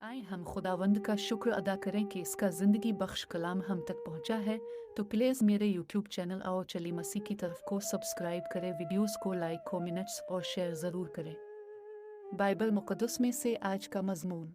आए हम खुदावंद का शुक्र अदा करें कि इसका ज़िंदगी बख्श कलाम हम तक पहुंचा है। तो प्लीज़ मेरे यूट्यूब चैनल आओ चली मसीह की तरफ को सब्सक्राइब करें, वीडियोस को लाइक, कमेंट्स और शेयर ज़रूर करें। बाइबल मुक़द्दस में से आज का मज़मून,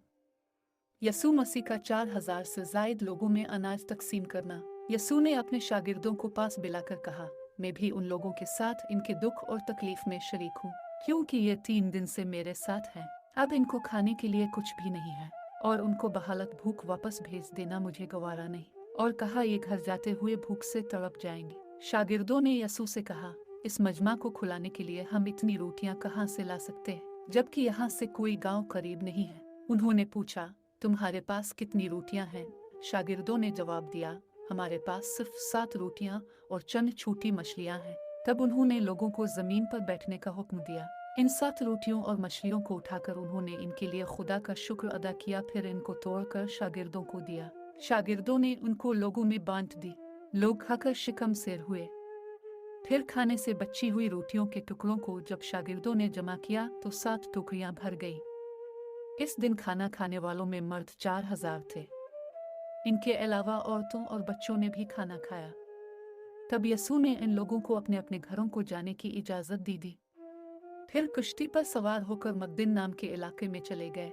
यसू मसीह का 4000 से ज़ायद लोगों में अनाज तकसीम करना। यसू ने अपने शागिर्दों को पास बुलाकर कहा, मैं भी उन लोगों के साथ इनके दुख और तकलीफ में शरीक हूँ, क्योंकि ये 3 दिन से मेरे साथ हैं। अब इनको खाने के लिए कुछ भी नहीं है और उनको बहालत भूख वापस भेज देना मुझे गवारा नहीं। और कहा, ये घर जाते हुए भूख से तड़प जाएंगे। शागिर्दों ने यसू से कहा, इस मजमा को खुलाने के लिए हम इतनी रोटियां कहाँ से ला सकते हैं, जबकि यहाँ से कोई गांव करीब नहीं है। उन्होंने पूछा, तुम्हारे पास कितनी रोटियां हैं? शागिर्दों ने जवाब दिया, हमारे पास सिर्फ 7 रोटियां और चंद छोटी मछलियां हैं। तब उन्होंने लोगों को जमीन पर बैठने का हुक्म दिया। इन 7 रोटियों और मछलियों को उठाकर उन्होंने इनके लिए खुदा का शुक्र अदा किया, फिर इनको तोड़कर शागिर्दों को दिया। शागिर्दों ने उनको लोगों में बांट दी। लोग खाकर शिकम सेर हुए। फिर खाने से बची हुई रोटियों के टुकड़ों को जब शागिर्दों ने जमा किया तो 7 टोकरियां भर गई। इस दिन खाना खाने वालों में मर्द 4000 थे। इनके अलावा औरतों और बच्चों ने भी खाना खाया। तब यसू ने इन लोगों को अपने अपने घरों को जाने की इजाजत दी। फिर कश्ती पर सवार होकर मगदिन नाम के इलाके में चले गए।